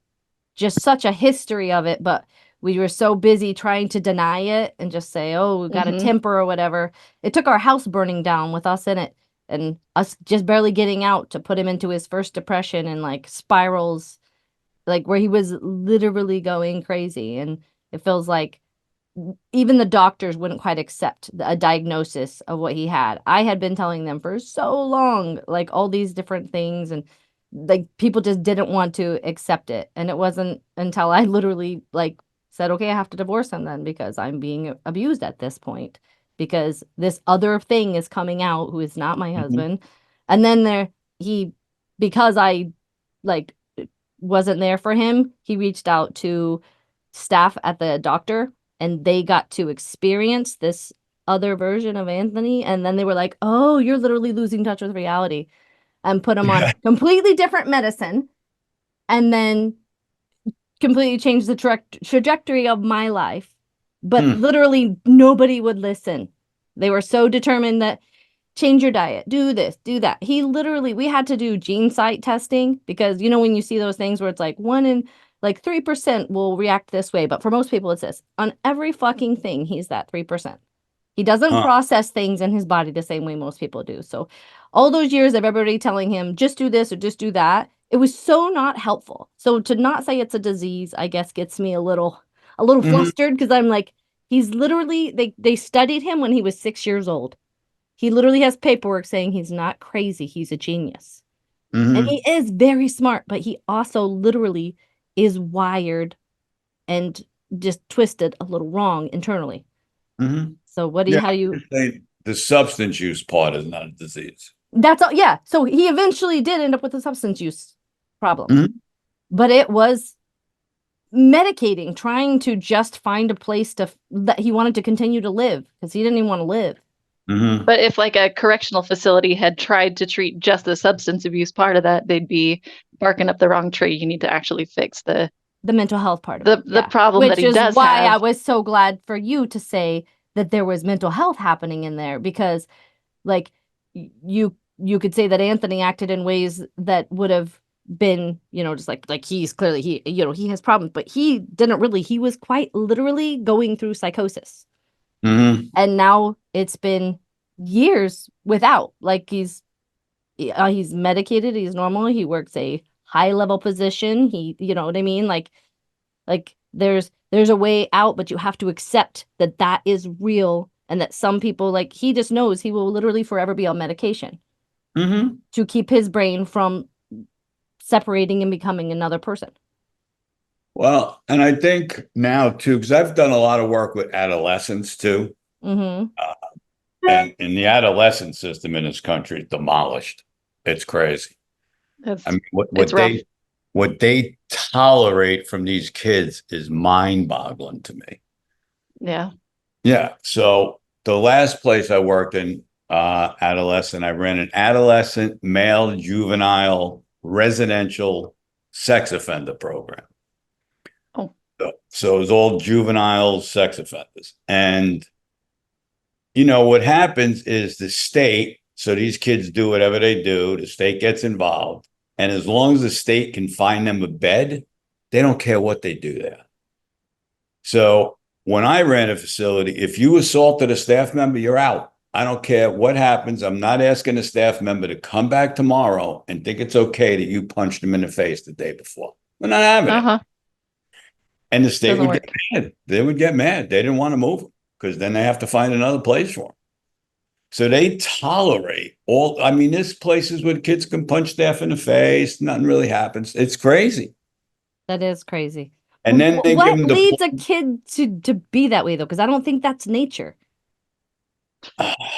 just such a history of it, but we were so busy trying to deny it and just say, oh, we got a Hmm. temper or whatever. It took our house burning down with us in it and us just barely getting out to put him into his first depression and like spirals, like where he was literally going crazy. And it feels like even the doctors wouldn't quite accept a diagnosis of what he had. I had been telling them for so long, like all these different things, and like people just didn't want to accept it. And it wasn't until I literally like said, okay, I have to divorce him then because I'm being abused at this point because this other thing is coming out who is not my Mhm. husband. And then he, because I like wasn't there for him, he reached out to staff at the doctor and they got to experience this other version of Anthony. And then they were like, oh, you're literally losing touch with reality, and put him on completely different medicine. And then completely changed the trajectory of my life. But Hmm. literally nobody would listen. They were so determined that change your diet, do this, do that. He literally, we had to do gene site testing because, when you see those things where it's like 3% will react this way. But for most people, it's this. On every fucking thing, he's that 3%. He doesn't Huh. process things in his body the same way most people do. So all those years of everybody telling him, just do this or just do that, it was so not helpful. So to not say it's a disease, I guess gets me a little Mhm. flustered because I'm like, he's literally, they studied him when he was 6 years old. He literally has paperwork saying he's not crazy. He's a genius. And he Mhm. is very smart, but he also literally is wired and just twisted a little wrong internally. Mhm. So Yeah, how do you, the substance use part is not a disease. that's all. Yeah. So he eventually did end up with a substance use problem, Mhm. but it was medicating, trying to just find a place that he wanted to continue to live because he didn't even want to live. Mhm. But if like a correctional facility had tried to treat just the substance abuse part of that, they'd be barking up the wrong tree. You need to actually fix The mental health part of it. the Yeah. problem that Which he is does why I have. was so glad for you to say that there was mental health happening in there because like you could say that Anthony acted in ways that would have been, just like he's clearly he has problems, but he didn't really. He was quite literally going through psychosis. Mhm. And now it's been years without like he's medicated, he's normal, he works a high level position, he you know what I mean, like there's a way out, but you have to accept that that is real and that some people, like, he just knows he will literally forever be on medication Mhm. to keep his brain from separating and becoming another person. Well, and I think now too, because I've done a lot of work with adolescents too, Mm-hmm. uh, and the adolescent system in this country is demolished. It's crazy. I It's mean, it's rough. what they tolerate from these kids is mind-boggling to me. Yeah. Yeah. So the last place I worked in adolescent, I ran an adolescent male juvenile residential sex offender program. Oh, So it was all juvenile sex offenders. And what happens is the state, so these kids do whatever they do, the state gets involved. And as long as the state can find them a bed, they don't care what they do there. So when I ran a facility, if you assaulted a staff member, you're out. I don't care what happens. I'm not asking a staff member to come back tomorrow and think it's okay that you punched him in the face the day before. We're not having it. uh-huh. And the state Doesn't would get work. mad. They would get mad. They didn't want to move him because then they have to find another place for him. So they tolerate all. I mean, there's places where kids can punch staff in the face. Nothing really happens. It's crazy. That is crazy. And then they give What them the leads a kid to be that way though? Because I don't think that's nature.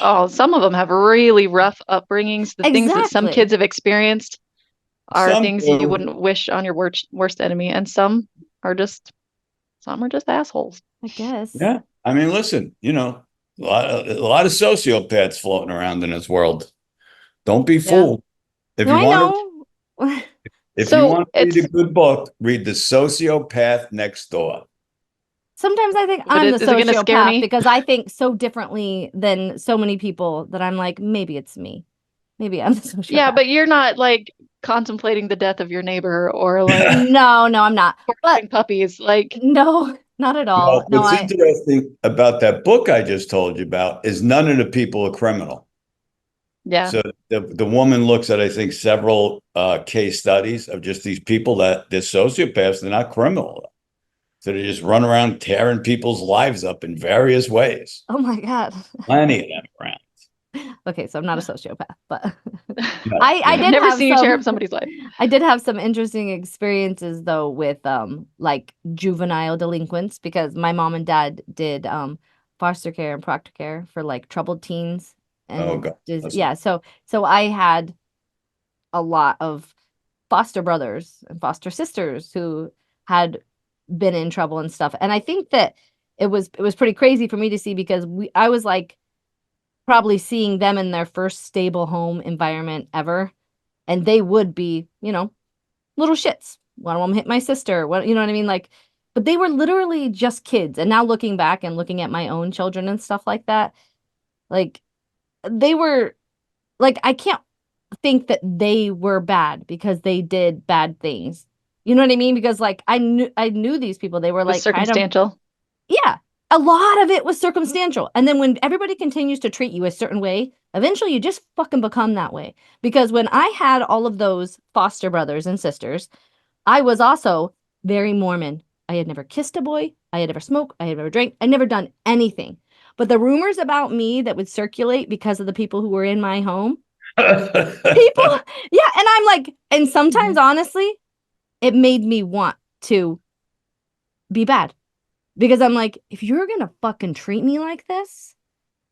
Oh, some of them have really rough upbringings. The things that some Exactly. kids have experienced are Some things you do. wouldn't wish on your worst enemy, and are just some are just assholes. I guess. Yeah. I mean, listen, a lot of sociopaths floating around in this world. Don't be Yeah. fooled. If No, you I want to, know. if you So want to read it's a good book, read The Sociopath Next Door. Sometimes I think but I'm the is it going to scare sociopath me? because I think so differently than so many people that I'm like, maybe it's me. Maybe I'm the Yeah, sociopath. but you're not like contemplating the death of your neighbor or like No, no, I'm not. But torturing puppies. Like, no, not at all. Well, No, what's interesting about that book I just told you about is none of the people are criminal. yeah. So the woman looks at, I think, several case studies of just these people that they're sociopaths, they're not criminal. So they just run around tearing people's lives up in various ways. oh my God. Plenty of them around. Okay, so I'm not a sociopath, but No, I you're I've not. did never have seen you tear up some somebody's life. I did have some interesting experiences though with like juvenile delinquents because my mom and dad did foster care and proctor care for like troubled teens Oh and God. yeah, so I had a lot of foster brothers and foster sisters who had been in trouble and stuff. And I think that it was pretty crazy for me to see because I was like probably seeing them in their first stable home environment ever. And they would be, little shits. One of them hit my sister. What you know what I mean? Like, but they were literally just kids. And now looking back and looking at my own children and stuff like that, like they were like I can't think that they were bad because they did bad things. You know what I mean? Because like I knew these people. They were It was like kind of circumstantial. yeah. A lot of it was circumstantial. And then when everybody continues to treat you a certain way, eventually you just fucking become that way. Because when I had all of those foster brothers and sisters, I was also very Mormon. I had never kissed a boy. I had never smoked. I had never drank. I'd never done anything. But the rumors about me that would circulate because of the people who were in my home, people, yeah. And I'm like, and sometimes Mhm. honestly, it made me want to be bad because I'm like, if you're gonna fucking treat me like this,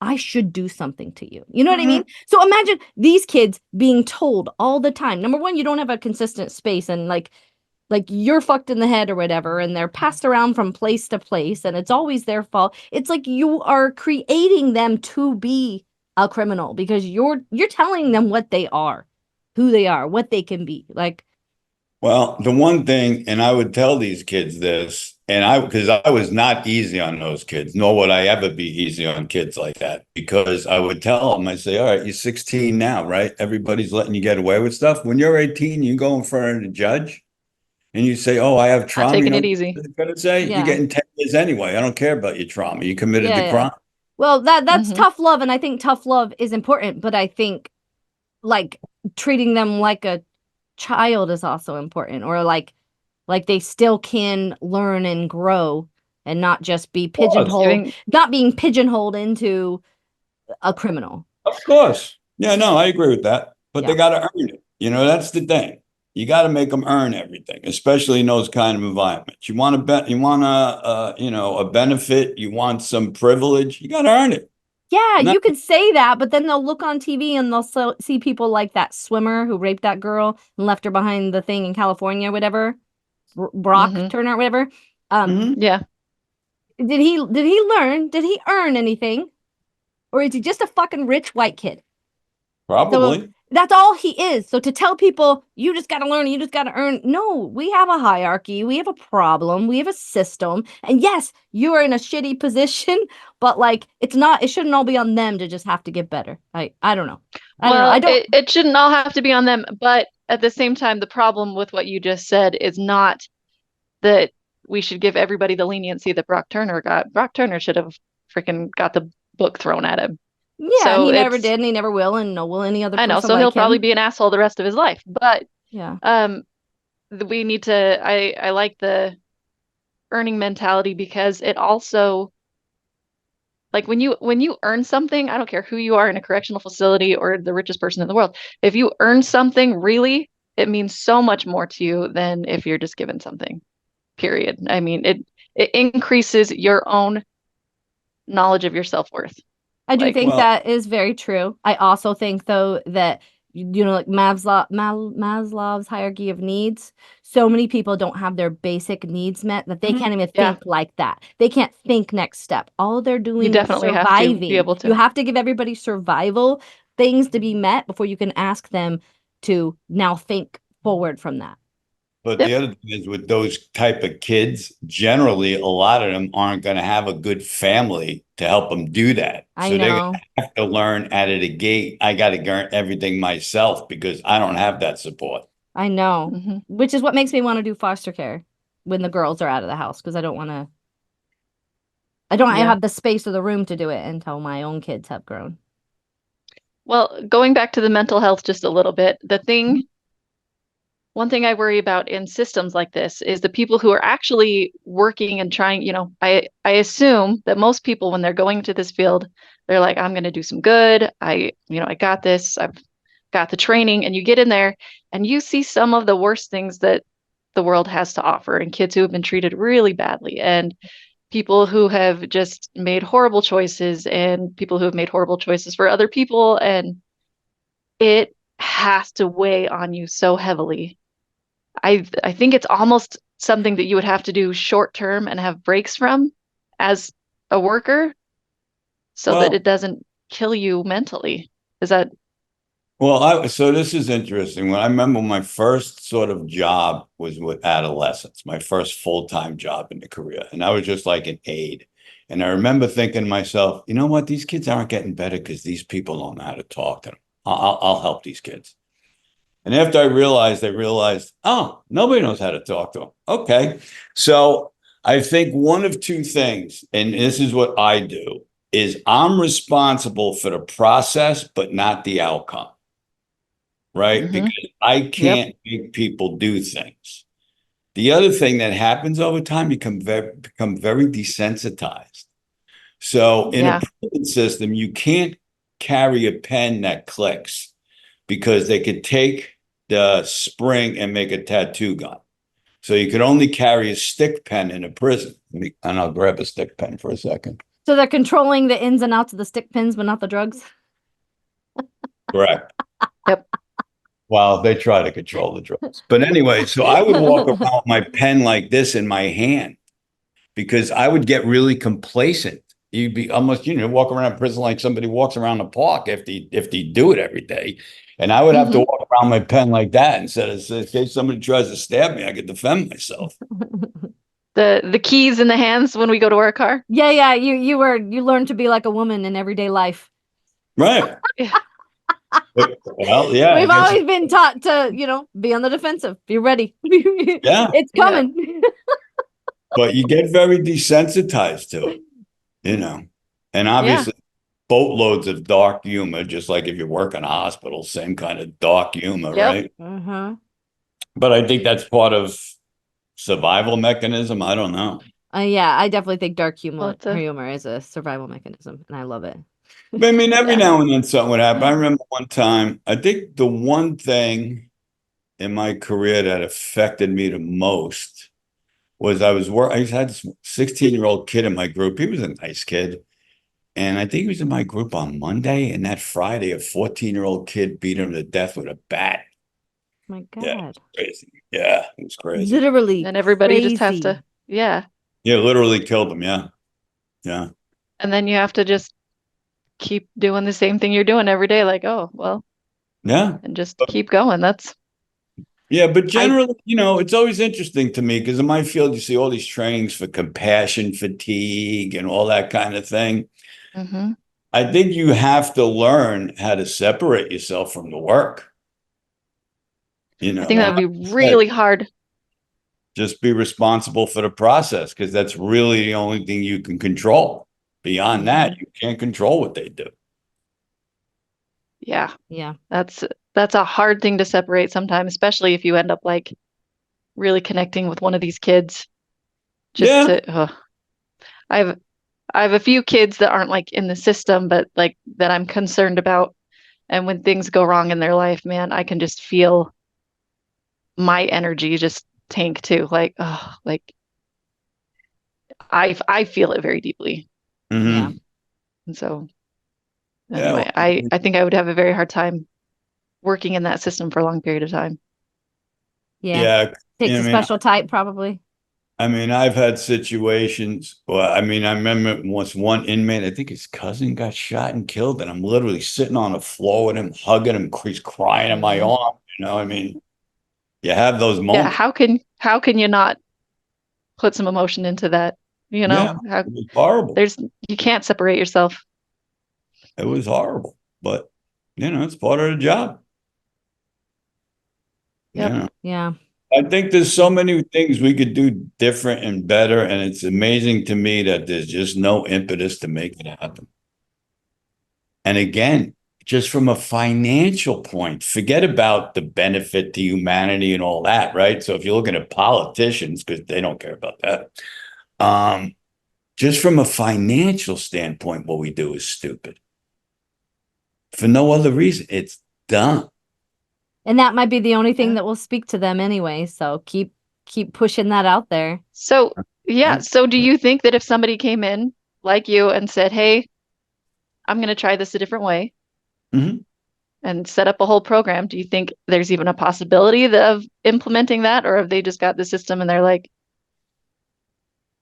I should do something to you. You know what I mean? Mhm. So imagine these kids being told all the time. Number one, you don't have a consistent space and like you're fucked in the head or whatever and they're passed around from place to place and it's always their fault. It's like you are creating them to be a criminal because you're telling them what they are, who they are, what they can be. Like, Well, the one thing, and I would tell these kids this, because I was not easy on those kids, nor would I ever be easy on kids like that, because I would tell them, I say, all right, you're 16 now, right? Everybody's letting you get away with stuff. When you're 18, you go in front of the judge and you say, oh, I have Not trauma. You taking know it what easy. they're going to say? You're yeah. getting 10 years anyway. I don't care about your trauma. You committed Yeah, the yeah. crime. Well, that's Hmm. tough love and I think tough love is important, but I think like treating them like a child is also important or like they still can learn and grow and not just be Of course. pigeonholed, Giving, not being pigeonholed into a criminal. Of course. Yeah, no, I agree with that. But they Yeah. got to earn it. That's the thing. You got to make them earn everything, especially in those kind of environments. You want to bet, you want a benefit, you want some privilege, you got to earn it. Yeah, No, you could say that, but then they'll look on TV and they'll see people like that swimmer who raped that girl and left her behind the thing in California, whatever, Brock hmm. Turner, whatever. Um, mhm, Yeah. did he learn? Did he earn anything? Or is he just a fucking rich white kid? So probably. that's all he is. So to tell people you just got to learn, you just got to earn, no, we have a hierarchy, we have a problem, we have a system. And yes, you are in a shitty position, but like it shouldn't all be on them to just have to get better. I don't know. I don't know. I Well, don't it shouldn't all have to be on them, but at the same time, the problem with what you just said is not that we should give everybody the leniency that Brock Turner got. Brock Turner should have freaking got the book thrown at him. yeah, and So he never it's, did, and he never will, and no will any other I know, person so he'll like probably him. be an asshole the rest of his life. But Yeah. um, we need to, I like the earning mentality because it also, like when you earn something, I don't care who you are in a correctional facility or the richest person in the world. If you earn something, really, it means so much more to you than if you're just given something. Period. I mean, it increases your own knowledge of your self-worth. I do Like, think Well, that is very true. I also think, though, that, like Maslow's hierarchy of needs, so many people don't have their basic needs met that they mhm, can't even yeah, think like that. They can't think next step. All they're you doing is definitely have to be surviving. able You to. have to give everybody survival things to be met before you can ask them to now think forward from that. but the Yep. other thing is with those type of kids, generally a lot of them aren't going to have a good family to help them do that. I So they're going know. to have to learn out of the gate. I got to learn everything myself because I don't have that support. I know. Hmm. Which is what makes me want to do foster care when the girls are out of the house because I don't Yeah. have the space or the room to do it until my own kids have grown. Well, going back to the mental health just a little bit, one thing I worry about in systems like this is the people who are actually working and trying, I assume that most people when they're going into this field, they're like, I'm going to do some good. I got this. I've got the training. And you get in there and you see some of the worst things that the world has to offer and kids who have been treated really badly and people who have just made horrible choices and people who have made horrible choices for other people. And it has to weigh on you so heavily. I think it's almost something that you would have to do short term and have breaks from as a worker so that it Well, doesn't kill you mentally. Is that so this is interesting. When I remember my first sort of job was with adolescents, my first full-time job in the career. And I was just like an aide. And I remember thinking to myself, you know what? These kids aren't getting better because these people don't know how to talk to them. I'll help these kids. And after I realized, oh, nobody knows how to talk to them. Okay. So I think one of two things, and this is what I do, is I'm responsible for the process, but not the outcome, right? hmm Because I Yep. can't make people do things. The other thing that happens over time, you become very desensitized. So in a Yeah. prison system, you can't carry a pen that clicks because they could take the spring and make a tattoo gun. So you could only carry a stick pen in a prison. And I'll grab a stick pen for a second. So they're controlling the ins and outs of the stick pins, but not the drugs. Correct. Yep. Well, they try to control the drugs. But anyway, so I would walk around with my pen like this in my hand because I would get really complacent. You'd be almost, walk around prison like somebody walks around the park if they do it every day. And I would have to hmm walk around my pen like that instead of in case somebody tries to stab me, I could defend myself. The keys in the hands when we go to our car. Yeah, yeah. You learned to be like a woman in everyday life. Right. Yeah. Well, yeah, I We've guess. always been taught to, be on the defensive. Be ready. Yeah. It's Yeah. coming. But you get very desensitized to it, you know. And Yeah. obviously boatloads of dark humor, just like if you work in a hospital, same kind of dark humor, Yep. right? Uh-huh. But I think that's part of survival mechanism. I don't know. Yeah, I definitely think dark Well, humor is a survival mechanism, and I love it. But I mean, every yeah. now and then something would happen. I remember one time, I think the one thing in my career that affected me the most was I had this 16-year-old kid in my group. He was a nice kid. And I think he was in my group on Monday. And that Friday, a 14-year-old kid beat him to death with a bat. My Yeah, God. crazy. Yeah, it was crazy. Literally And everybody just has crazy. to, yeah. Yeah, literally killed him. Yeah. Yeah. And then you have to just keep doing the same thing you're doing every day. Like, oh, well, Yeah. and just keep going. Yeah, but I generally, it's always interesting to me because in my field, you see all these trainings for compassion fatigue and all that kind of thing. Hmm I think you have to learn how to separate yourself from the work. I think that Like would I be said, really hard. just be responsible for the process because that's really the only thing you can control. Beyond Hmm that, you can't control what they do. Yeah. yeah. That's that's a hard thing to separate sometimes, especially if you end up like really connecting with one of these kids. Just Yeah. to, I've I have a few kids that aren't like in the system, but like that I'm concerned about. And when things go wrong in their life, man, I can just feel my energy just tank too. Like, oh, like I feel it very deeply. Yeah. Hmm. And so, Yeah, well, Anyway, I think I would have a very hard time working in that system for a long period of time. Yeah. yeah. Takes I a mean, special type, probably. I've had situations. Well, I mean, I remember once one inmate, I think his cousin got shot and killed, and I'm literally sitting on the floor with him, hugging him. He's crying in my Mhm. arm. I mean, you have those Yeah, moments. how can you not put some emotion into that? You Yeah, know, how it was horrible. there's you can't separate yourself. It was horrible, but it's part of the job. You Yep. know, Yeah. I think there's so many things we could do different and better, and it's amazing to me that there's just no impetus to make it happen. And again, just from a financial point, forget about the benefit to humanity and all that, right? So if you're looking at politicians, because they don't care about that, um, just from a financial standpoint, what we do is stupid. For no other reason, it's dumb. And that might be the only thing Yeah. that will speak to them anyway. So keep pushing that out there. So, yeah, so do you think that if somebody came in like you and said, "Hey, I'm going to try this a different way," Mhm. and set up a whole program, do you think there's even a possibility of implementing that, or have they just got the system and they're like,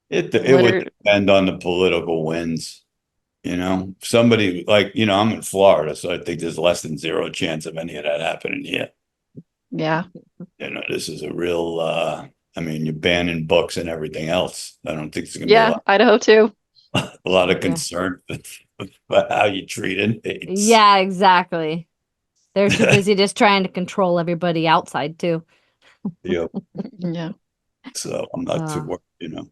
It what would are, depend on the political winds. Somebody like, I'm in Florida, so I think there's less than zero chance of any of that happening here. yeah, This is a real, I mean, you're banning books and everything else. I don't think there's going to be yeah, Idaho too. a lot of Yeah. concern about how you treat inmates. Yeah, exactly. They're too busy just trying to control everybody outside too. Yep. Yeah. So I'm not too Uh, worried.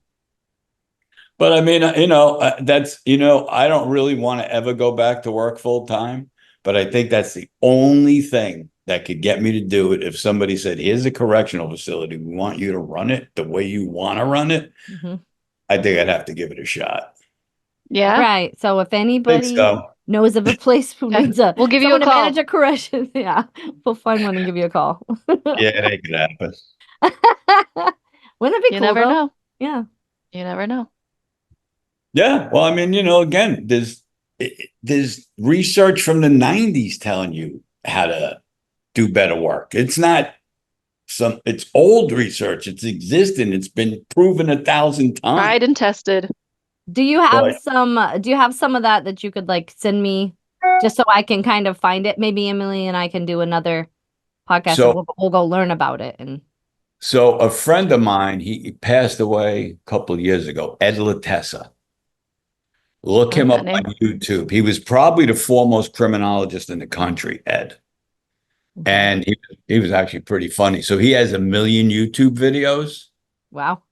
But I mean, that's, I don't really want to ever go back to work full time, but I think that's the only thing that could get me to do it. If somebody said, here's a correctional facility, we want you to run it the way you want to run it, mhm. I think I'd have to give it a shot. Yeah. Right. So if I think anybody so. knows of a place who Okay. needs a We'll give you a someone to manage call. a correction, yeah, we'll find one and give you a call. Yeah, it could happen. Wouldn't it be You cool never though? know. Yeah. You never know. Yeah. Well, I mean, again, there's research from the 90s telling you how to do better work. It's not it's old research. It's existing. It's been proven 1,000 times. Tried and tested. But Do you have some of that you could like send me just so I can kind of find it? Maybe Emily and I can do another podcast and so we'll go learn about it and so a friend of mine, he passed away a couple of years ago, Ed Latessa. Look Like him that up name. on YouTube. He was probably the foremost criminologist in the country, Ed. okay. And he was actually pretty funny. So he has 1 million YouTube videos, Wow.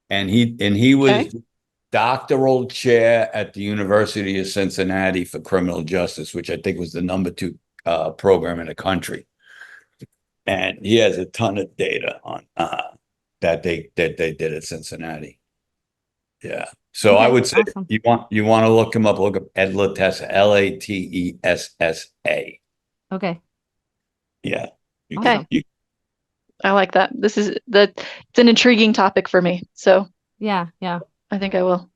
and he Okay. was doctoral chair at the University of Cincinnati for criminal justice, which I think was the number two program in the country. And he has a ton of data on that they did at Cincinnati. Yeah. So I Okay. would say Awesome. you want to look him up. Look up Ed Latessa, Latessa. Okay. Yeah. You could. Okay. Awesome. I like that. It's an intriguing topic for me. So Yeah. Yeah. I think I will.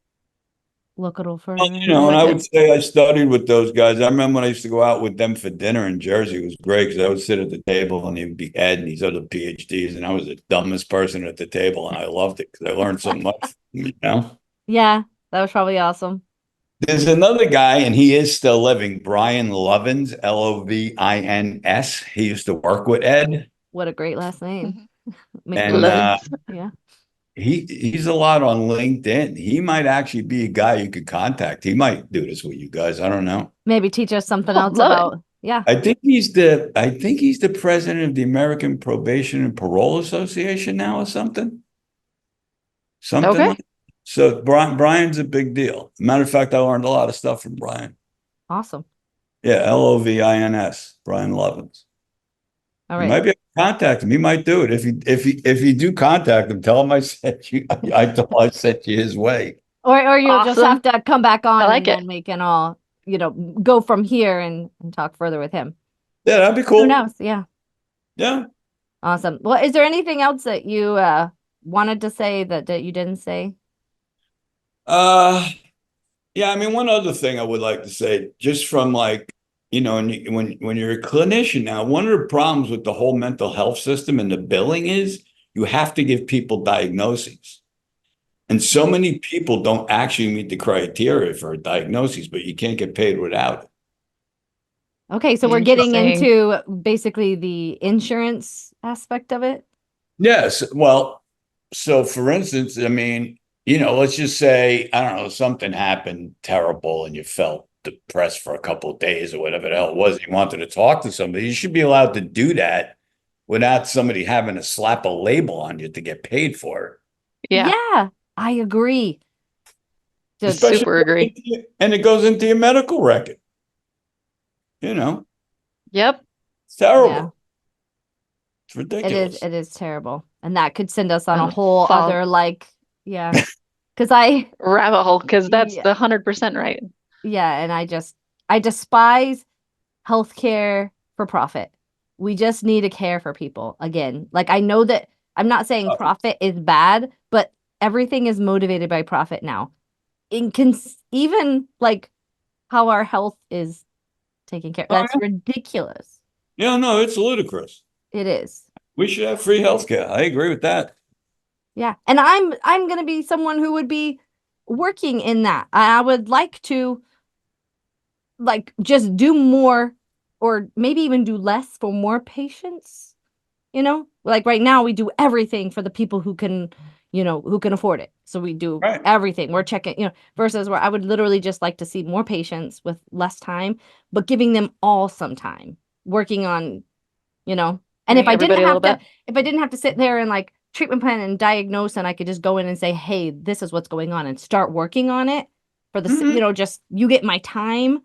Look a little Well, further I into and it. like I it. would say I studied with those guys. I remember when I used to go out with them for dinner in Jersey. It was great because I would sit at the table and it would be Ed and these other PhDs, and I was the dumbest person at the table, and I loved it because I learned so much. Yeah. That was probably awesome. There's another guy, and he is still living, Brian Lovins, Lovins. He used to work with Ed, What a great last name. Mhm. and McLovin. Lovins. Yeah. he's a lot on LinkedIn. He might actually be a guy you could contact. He might do this with you guys. I don't know. Maybe teach us something Oh, else love it. about. Yeah. I think he's the president of the American Probation and Parole Association now or something. Something Okay. like that. So Brian's a big deal. Matter of fact, I learned a lot of stuff from Brian. Awesome. Yeah, Lovins, Brian Lovins. All You right. might be able to contact him. He might do it. If you do contact him, tell him I sent you. I sent you his way. Or you'll just have Awesome. to come back I on and like it. then we can all, go from here and talk further with him. Yeah, that'd be Who cool. knows? Yeah. Yeah. Awesome. Well, is there anything else that you wanted to say that you didn't say? Uh, yeah. I mean, one other thing I would like to say, just from like when you're a clinician now, one of the problems with the whole mental health system and the billing is you have to give people diagnoses. And so many people don't actually meet the criteria for a diagnosis, but you can't get paid without it. Okay, so we're getting Interesting. into basically the insurance aspect of it. Yes. Well, so for instance, I mean, let's just say, I don't know, something happened terrible and you felt depressed for a couple of days or whatever the hell it was. You wanted to talk to somebody. You should be allowed to do that without somebody having to slap a label on you to get paid for it. Yeah, Yeah, I agree. Just Especially, super agree. and it goes into your medical record. Yep. It's terrible. yeah, It's ridiculous. it is terrible. And that could send us on a And whole fall other yeah. Because I rabbit hole because that's yeah, the 100% right. yeah, and I despise healthcare for profit. We just need to care for people again. Like I know that I'm not saying profit is bad, but everything is motivated by profit now. Even like how our health is taken care. Oh, That's yeah. ridiculous. Yeah, no, it's ludicrous. It is. We should have free healthcare. I agree with that. Yeah. And I'm going to be someone who would be working in that. I would like to like just do more or maybe even do less for more patients, Like right now we do everything for the people who can, who can afford it. So we do Right. everything. We're checking, versus where I would literally just like to see more patients with less time, but giving them all some time working on, and Giving everybody a little bit. if I didn't have to sit there and like treatment plan and diagnose, and I could just go in and say, hey, this is what's going on and start working on it for the, Mhm. just you get my time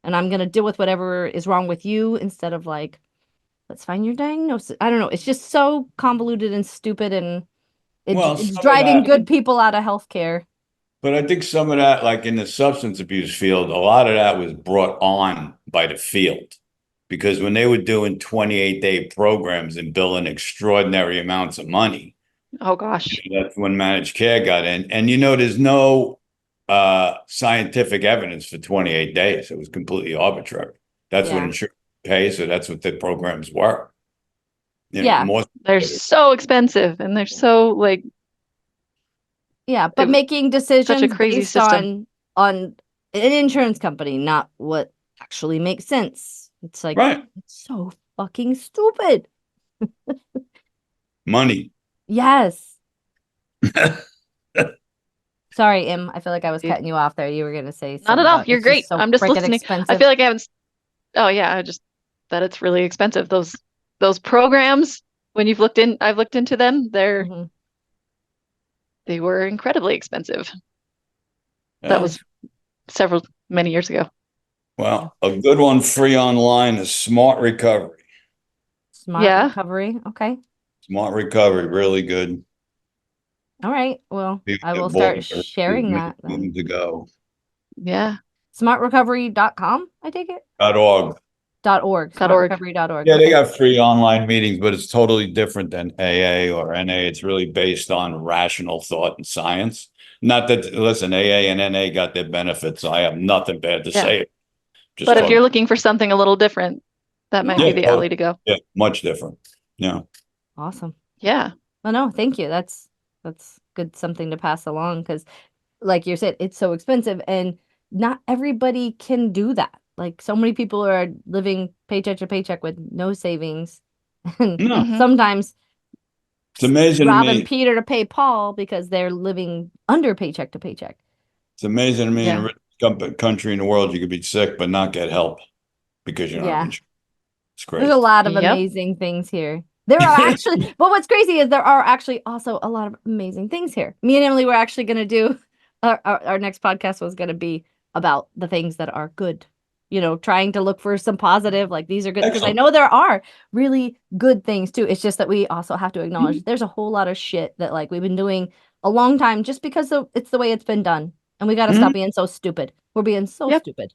and I'm going to deal with whatever is wrong with you instead of like, let's find your diagnosis. I don't know. It's just so convoluted and stupid, and Well, it's some of driving that, good people out of healthcare. but I think some of that, like in the substance abuse field, a lot of that was brought on by the field because when they were doing 28-day programs and billing extraordinary amounts of money, Oh gosh. that's when managed care got in. And there's no scientific evidence for 28 days. It was completely arbitrary. That's what Yeah. insurance pays, so that's what the programs were. Yeah. More They're so expensive and they're so like Yeah. But making such a decisions crazy based system. on an insurance company, not what actually makes sense. It's like right. it's so fucking stupid. Money. Yes. Sorry, Im. I feel like I was cutting you off there. You were gonna say Not something at all. about You're it's just great. so I'm just freaking listening. I expensive. feel like I haven't. Oh yeah, I just that it's really expensive. Those programs, when I've looked into them. Mhm. They were incredibly expensive. That Yeah. was many years ago. Yeah. Well, a good one free online is Smart Recovery. Smart Yeah. recovery. Okay. Smart Recovery, really good. All right. Well, People I will that bought start it sharing many that then. moons ago. Yeah. Smartrecovery.com, I take it? .org. .org. .org. Smartrecovery.org. Yeah, they Okay. got free online meetings, but it's totally different than AA or NA. It's really based on rational thought and science. Not that, listen, AA and NA got their benefits. So I have nothing bad to Yeah. say. Just But if talk. you're looking for something a little different, that might Yeah. be Yeah, the alley to go. yeah, much different. Yeah. Awesome. Yeah. Well, no, thank you. That's good something to pass along because like you said, it's so expensive and not everybody can do that. Like so many people are living paycheck to paycheck with no savings. And No, Hmm. sometimes it's amazing to robbing me. Peter to pay Paul because they're living under paycheck to paycheck. It's amazing to me in a Yeah. rich country in the world, you could be sick but not get help because you don't have Yeah. insurance. It's There's a crazy. lot of Yep. amazing things here. There are actually, but what's crazy is there are actually also a lot of amazing things here. Me and Emily were actually going to do our next podcast was going to be about the things that are good. Trying to look for some positive, like these are good because I Excellent. know there are really good things too. It's just that we also have to acknowledge there's a whole lot of shit that like we've been doing a long time just because it's the way it's been done. And we got to stop Mhm. being so stupid. We're being so Yep. stupid.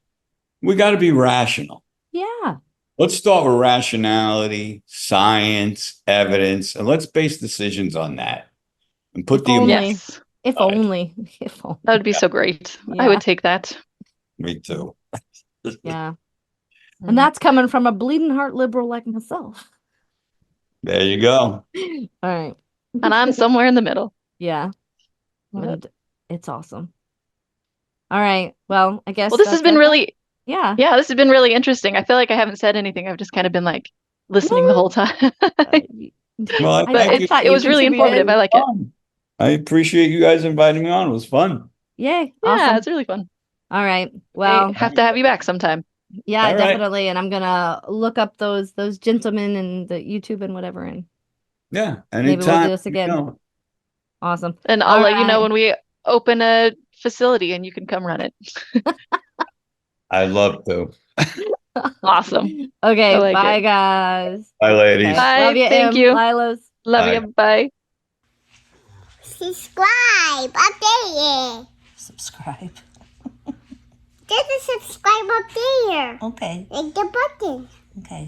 We got to be rational. Yeah. Let's start with rationality, science, evidence, and let's base decisions on that and If put the emotion only. Yes. If aside. only. If That only. would be so great. I Yeah. would take that. Me too. Yeah. And that's coming from a bleeding heart liberal like myself. There you go. All right. And I'm somewhere in the middle. Yeah. Yep. And it's awesome. All right. Well, I guess Well, this has been really, yeah. this has been really interesting. I feel like I haven't said anything. I've just kind of been like listening the whole time. Well, But thank you. it was really informative. I like it. I appreciate you guys inviting me on. It was fun. Yay. Yeah, Awesome. it's really fun. All right. Well, I have to have you back sometime. yeah, All right. definitely. And I'm gonna look up those gentlemen and the YouTube and whatever, and Yeah, maybe we'll anytime. do this again. You know. Awesome. And I'll All let you know right. when we open a facility and you can come run it. I'd love to. Awesome. Okay. I like Bye, it. guys. Bye, ladies. Okay. Bye. Love you, Thank Em. you. Lilos. Love Bye. you. Bye. Subscribe up there. Subscribe. There's a subscribe up there. Okay. Like the button. Okay.